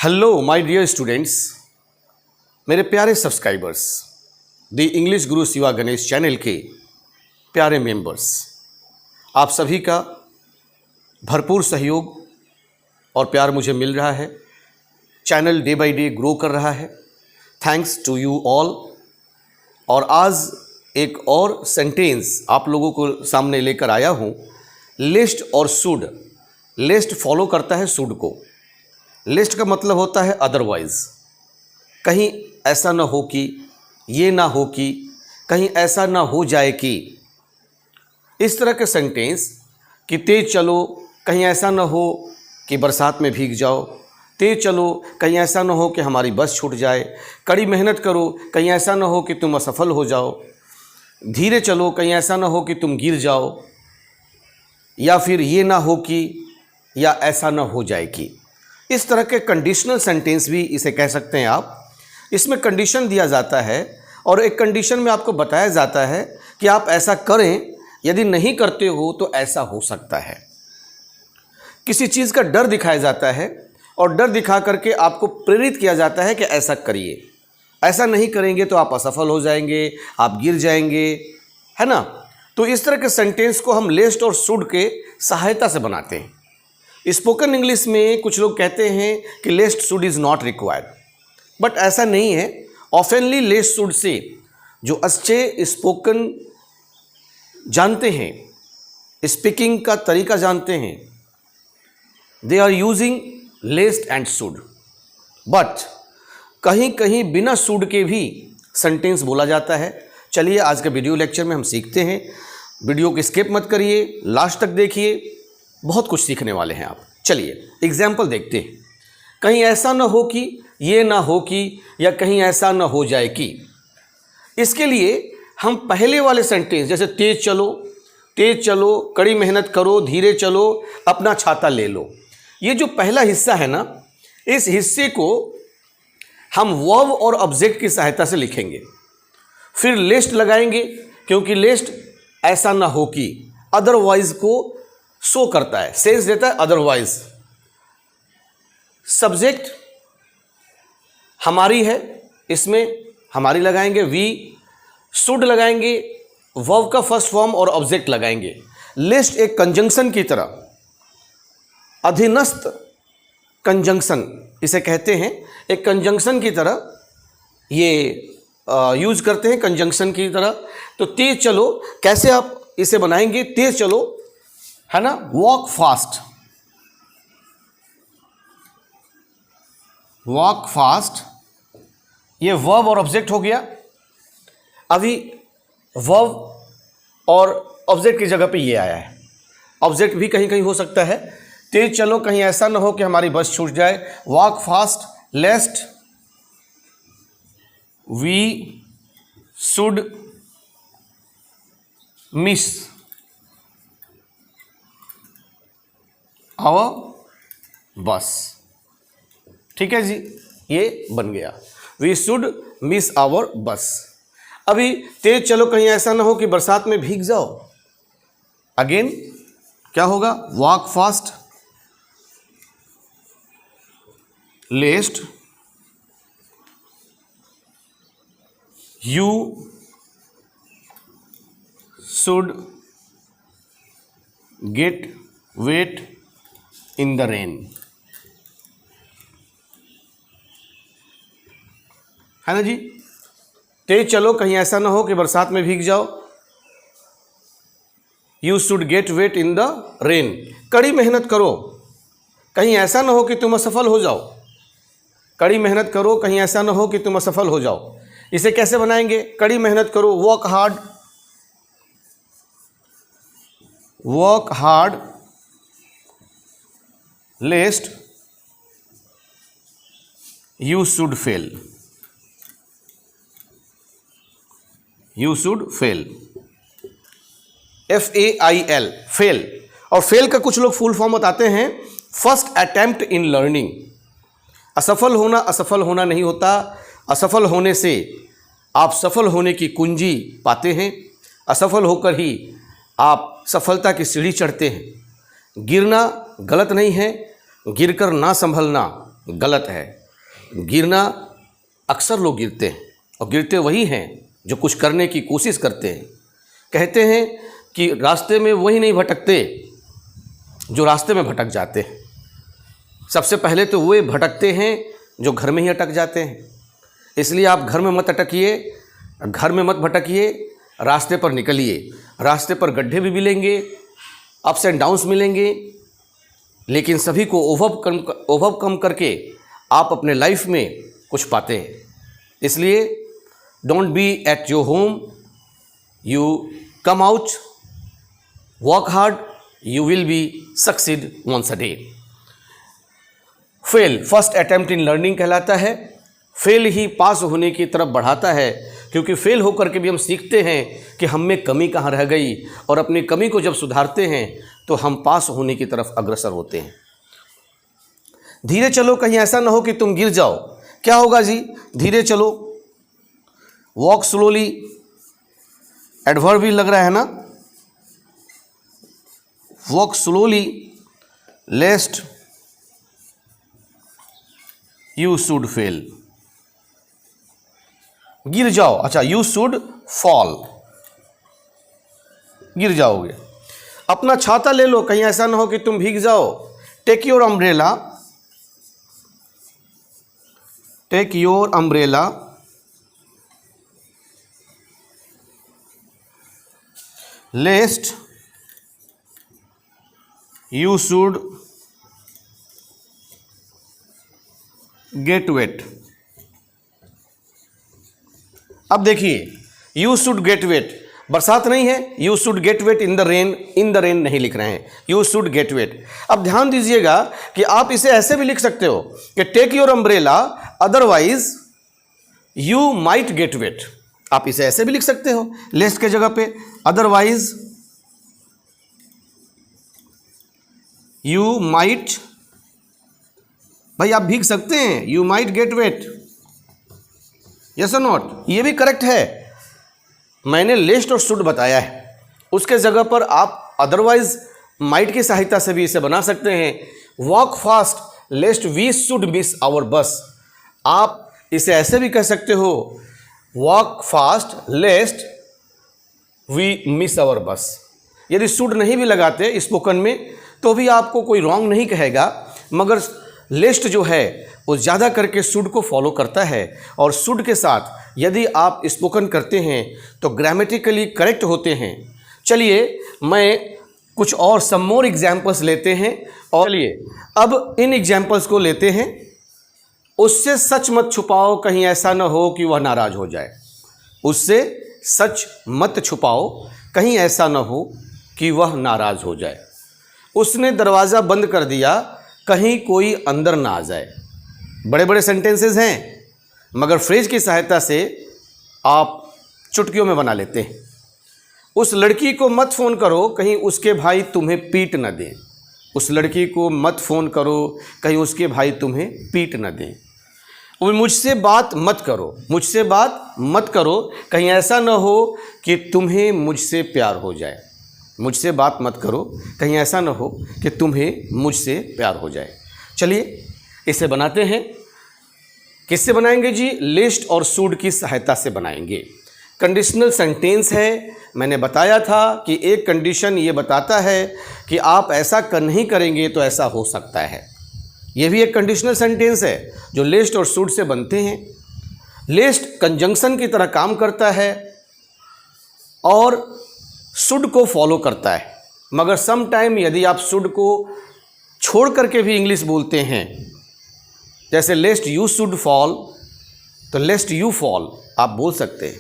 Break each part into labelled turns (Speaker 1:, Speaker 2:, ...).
Speaker 1: Hello my dear students, मेरे प्यारे subscribers, the English Guru Shiva Ganesh channel के प्यारे मेंबर्स, आप सभी का भरपूर सहयोग और प्यार मुझे मिल रहा है। Channel day by day grow कर रहा है। Thanks to you all. और आज एक और सेंटेंस आप लोगों को सामने लेकर आया हूँ। लिस्ट और शुड। लिस्ट फॉलो करता है शुड को। लिस्ट का मतलब होता है अदरवाइज, कहीं ऐसा ना हो कि, ये ना हो कि, कहीं ऐसा ना हो जाए कि। इस तरह के सेंटेंस कि तेज चलो, कहीं ऐसा ना हो कि बरसात में भीग जाओ। तेज चलो, कहीं ऐसा ना हो कि हमारी बस छूट जाए। कड़ी मेहनत करो, कहीं ऐसा ना हो कि तुम असफल हो जाओ। धीरे चलो, कहीं ऐसा ना हो कि तुम गिर जाओ। या फिर ये ना हो कि, या ऐसा ना हो जाए कि। इस तरह के कंडीशनल सेंटेंस भी इसे कह सकते हैं आप। इसमें कंडीशन दिया जाता है और एक कंडीशन में आपको बताया जाता है कि आप ऐसा करें, यदि नहीं करते हो तो ऐसा हो सकता है। किसी चीज़ का डर दिखाया जाता है और डर दिखा करके आपको प्रेरित किया जाता है कि ऐसा करिए। ऐसा नहीं करेंगे तो आप असफल हो जाएंगे, आप गिर जाएंगे, है ना। तो इस तरह के सेंटेंस को हम लिस्ट और शुड के सहायता से बनाते हैं। स्पोकन इंग्लिश में कुछ लोग कहते हैं कि list should is not required, but ऐसा नहीं है। ऑफनली लिस्ट शुड से जो अच्छे स्पोकन जानते हैं, स्पीकिंग का तरीका जानते हैं, they are using lest and should. But कहीं कहीं बिना शुड के भी सेंटेंस बोला जाता है। चलिए आज के वीडियो लेक्चर में हम सीखते हैं। वीडियो को स्किप मत करिए, लास्ट तक देखिए, बहुत कुछ सीखने वाले हैं आप। चलिए एग्जाम्पल देखते हैं। कहीं ऐसा ना हो कि, ये ना हो कि, या कहीं ऐसा ना हो जाए कि। इसके लिए हम पहले वाले सेंटेंस जैसे तेज चलो, कड़ी मेहनत करो, धीरे चलो, अपना छाता ले लो, ये जो पहला हिस्सा है ना, इस हिस्से को हम वर्ब और ऑब्जेक्ट की सहायता से लिखेंगे। फिर लिस्ट लगाएंगे, क्योंकि लिस्ट ऐसा ना हो कि, अदरवाइज को शो करता है, सेंस देता है अदरवाइज। सब्जेक्ट हमारी है, इसमें हमारी लगाएंगे वी। शुड लगाएंगे, वर्ब का फर्स्ट फॉर्म और ऑब्जेक्ट लगाएंगे। लिस्ट एक कंजंक्शन की तरह, अधीनस्थ कंजंक्शन इसे कहते हैं। एक कंजंक्शन की तरह ये यूज करते हैं, कंजंक्शन की तरह। तो तेज चलो कैसे आप इसे बनाएंगे? तेज चलो, है ना, वॉक फास्ट। वॉक फास्ट ये वर्ब और ऑब्जेक्ट हो गया। अभी वर्ब और ऑब्जेक्ट की जगह पे ये आया है। ऑब्जेक्ट भी कहीं कहीं हो सकता है। तेज चलो, कहीं ऐसा ना हो कि हमारी बस छूट जाए। Walk fast lest we should miss our bus. ठीक है जी, ये बन गया, वी शुड मिस आवर बस। अभी तेज चलो, कहीं ऐसा ना हो कि बरसात में भीग जाओ। अगेन क्या होगा? Walk fast lest you should get wet in the rain. है ना जी। तेज चलो, कहीं ऐसा ना हो कि बरसात में भीग जाओ। You should get wet in the rain. कड़ी मेहनत करो, कहीं ऐसा ना हो कि तुम असफल हो जाओ। कड़ी मेहनत करो, कहीं ऐसा ना हो कि तुम असफल हो जाओ। इसे कैसे बनाएंगे? कड़ी मेहनत करो, work hard. Work hard लेस्ट you should fail. You should fail, FAIL, fail. और फेल का कुछ लोग फुल फॉर्म बताते हैं फर्स्ट अटेम्प्ट इन लर्निंग। असफल होना नहीं होता। असफल होने से आप सफल होने की कुंजी पाते हैं। असफल होकर ही आप सफलता की सीढ़ी चढ़ते हैं। गिरना गलत नहीं है, गिरकर ना संभलना गलत है। गिरना अक्सर लोग गिरते हैं, और गिरते वही हैं जो कुछ करने की कोशिश करते हैं। कहते हैं कि रास्ते में वही नहीं भटकते जो रास्ते में भटक जाते हैं। सबसे पहले तो वे भटकते हैं जो घर में ही अटक जाते हैं। इसलिए आप घर में मत अटकिए, घर में मत भटकिए, रास्ते पर निकलिए। रास्ते पर गड्ढे भी मिलेंगे, अप्स एंड डाउन्स मिलेंगे, लेकिन सभी को ओवरकम करके आप अपने लाइफ में कुछ पाते हैं। इसलिए don't be at your home, you come out, work hard, you will be succeed once a day. Fail first attempt in learning कहलाता है। फेल ही पास होने की तरफ बढ़ाता है, क्योंकि फेल होकर के भी हम सीखते हैं कि हम में कमी कहाँ रह गई, और अपनी कमी को जब सुधारते हैं तो हम पास होने की तरफ अग्रसर होते हैं। धीरे चलो, कहीं ऐसा ना हो कि तुम गिर जाओ। क्या होगा जी? धीरे चलो, वॉक स्लोली, एडवर्ब भी लग रहा है ना। Walk slowly लेस्ट you should fail. गिर जाओ, अच्छा, यू शुड फॉल, गिर जाओगे। अपना छाता ले लो, कहीं ऐसा ना हो कि तुम भीग जाओ। Take your umbrella, take your umbrella lest you should get wet. अब देखिए, यू शुड गेट वेट, बरसात नहीं है, you should get wet in the rain, in the rain नहीं लिख रहे हैं, यू शुड गेट वेट। अब ध्यान दीजिएगा कि आप इसे ऐसे भी लिख सकते हो कि take your umbrella otherwise you might get wet. आप इसे ऐसे भी लिख सकते हो लेस्ट के जगह पे, अदरवाइज यू माइट, भाई आप भीग सकते हैं, you might get wet, yes और नॉट। ये भी करेक्ट है। मैंने लेस्ट और शुड बताया है, उसके जगह पर आप अदरवाइज माइट की सहायता से भी इसे बना सकते हैं। Walk fast lest we should miss our bus. आप इसे ऐसे भी कह सकते हो, walk fast lest we miss our bus. यदि शुड नहीं भी लगाते स्पोकन में तो भी आपको कोई रॉन्ग नहीं कहेगा, मगर लेस्ट जो है वो ज़्यादा करके शुड को फॉलो करता है, और शुड के साथ यदि आप स्पोकन करते हैं तो ग्रामेटिकली करेक्ट होते हैं। चलिए मैं कुछ और सम मोर एग्जाम्पल्स लेते हैं, और चलिए अब इन एग्जाम्पल्स को लेते हैं। उससे सच मत छुपाओ, कहीं ऐसा न हो कि वह नाराज़ हो जाए। उससे सच मत छुपाओ, कहीं ऐसा न हो कि वह नाराज़ हो जाए। उसने दरवाज़ा बंद कर दिया, कहीं कोई अंदर ना आ जाए। बड़े बड़े सेंटेंसेस हैं, मगर फ्रेज की सहायता से आप चुटकियों में बना लेते हैं। उस लड़की को मत फ़ोन करो, कहीं उसके भाई तुम्हें पीट न दें। उस लड़की को मत फ़ोन करो, कहीं उसके भाई तुम्हें पीट न दें। मुझसे बात मत करो, मुझसे बात मत करो, कहीं ऐसा न हो कि तुम्हें मुझसे प्यार हो जाए। मुझसे बात मत करो, कहीं ऐसा न हो कि तुम्हें मुझसे प्यार हो जाए। चलिए इसे बनाते हैं। किससे बनाएंगे जी? लिस्ट और शुड की सहायता से बनाएंगे। कंडीशनल सेंटेंस है। मैंने बताया था कि एक कंडीशन ये बताता है कि आप ऐसा नहीं करेंगे तो ऐसा हो सकता है। ये भी एक कंडीशनल सेंटेंस है जो लिस्ट और शुड से बनते हैं। लिस्ट कंजंक्शन की तरह काम करता है और शुड को फॉलो करता है, मगर सम टाइम यदि आप शुड को छोड़ करके भी इंग्लिश बोलते हैं, जैसे लेस्ट यू शुड फॉल, तो लेस्ट यू फॉल आप बोल सकते हैं,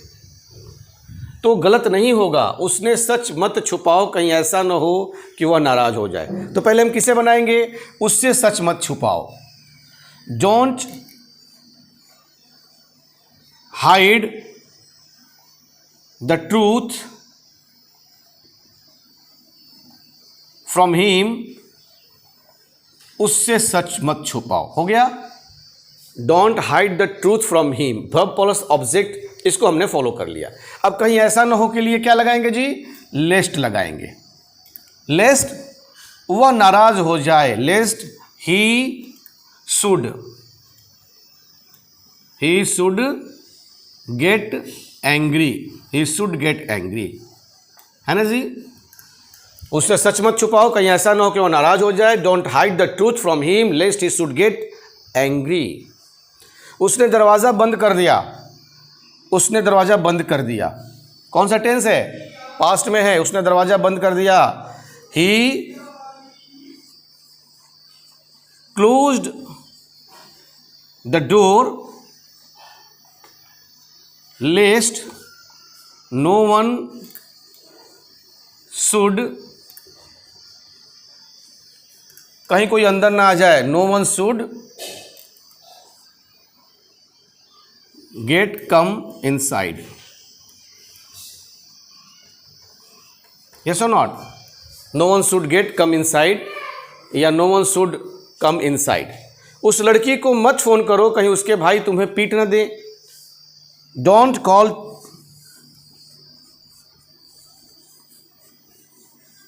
Speaker 1: तो गलत नहीं होगा। उसने सच मत छुपाओ, कहीं ऐसा न हो कि वह नाराज़ हो जाए। तो पहले हम किसे बनाएंगे? उससे सच मत छुपाओ। Don't hide the truth from him, उससे सच मत छुपाओ। हो गया? Don't hide the truth from him, verb plus object, इसको हमने फॉलो कर लिया। अब कहीं ऐसा ना हो के लिए क्या लगाएंगे जी? लेस्ट लगाएंगे। लेस्ट वह नाराज हो जाए, lest he should, he should get angry, he should get angry, है ना जी। उससे सच मत छुपाओ, कहीं ऐसा ना हो कि वो नाराज हो जाए। Don't hide the truth from him lest he should get angry. उसने दरवाज़ा बंद कर दिया, उसने दरवाज़ा बंद कर दिया, कौन सा टेंस है? पास्ट में है। उसने दरवाज़ा बंद कर दिया, he closed the door lest no one should, कहीं कोई अंदर ना आ जाए, no one should get come inside, yes और not? No one should get come inside या no one should come inside. उस लड़की को मत फोन करो, कहीं उसके भाई तुम्हें पीट ना दे। Don't call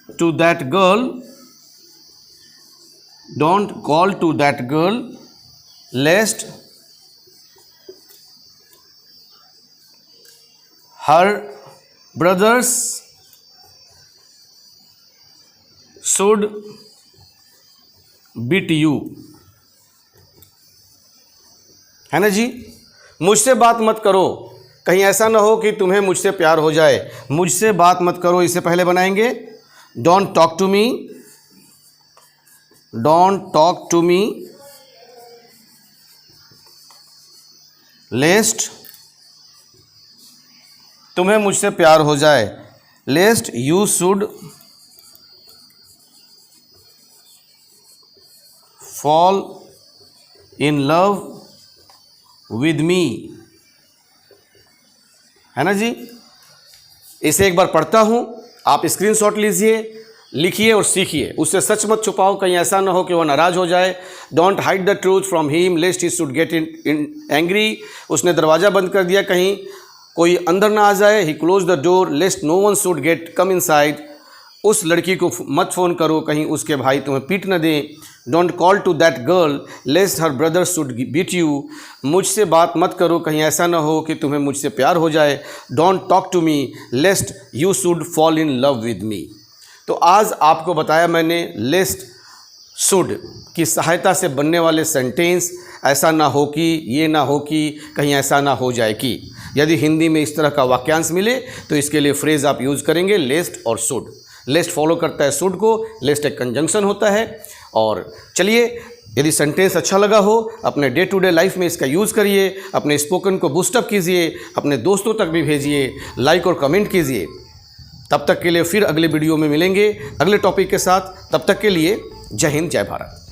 Speaker 1: to that girl, don't call to that girl lest her brothers should beat you, है ना जी। मुझसे बात मत करो, कहीं ऐसा ना हो कि तुम्हें मुझसे प्यार हो जाए। मुझसे बात मत करो, इससे पहले बनाएंगे don't talk to me, don't talk to me lest तुम्हें मुझसे प्यार हो जाए, lest you should fall in love with me, है ना जी। इसे एक बार पढ़ता हूं, आप स्क्रीनशॉट लीजिए, लिखिए और सीखिए। उससे सच मत छुपाओ, कहीं ऐसा ना हो कि वह नाराज हो जाए। Don't hide the truth from him lest he should get in angry. उसने दरवाज़ा बंद कर दिया, कहीं कोई अंदर ना आ जाए। He close the door lest no one should get come inside. उस लड़की को मत फ़ोन करो, कहीं उसके भाई तुम्हें पीट न दें। Don't call to that girl lest her brother should beat you. मुझसे बात मत करो, कहीं ऐसा ना हो कि तुम्हें मुझसे प्यार हो जाए। Don't talk to me lest you should fall in love with me. तो आज आपको बताया मैंने लेस्ट शुड की सहायता से बनने वाले सेंटेंस। ऐसा ना हो कि, ये ना हो कि, कहीं ऐसा ना हो जाए कि। यदि हिंदी में इस तरह का वाक्यांश मिले तो इसके लिए फ्रेज़ आप यूज़ करेंगे लेस्ट और शुड। लेस्ट फॉलो करता है शुड को, लेस्ट एक कंजंक्शन होता है। और चलिए, यदि सेंटेंस अच्छा लगा हो, अपने डे टू डे लाइफ में इसका यूज़ करिए, अपने स्पोकन को बूस्टअप कीजिए, अपने दोस्तों तक भी भेजिए, लाइक और कमेंट कीजिए। तब तक के लिए फिर अगले वीडियो में मिलेंगे अगले टॉपिक के साथ। तब तक के लिए जय हिंद, जय भारत।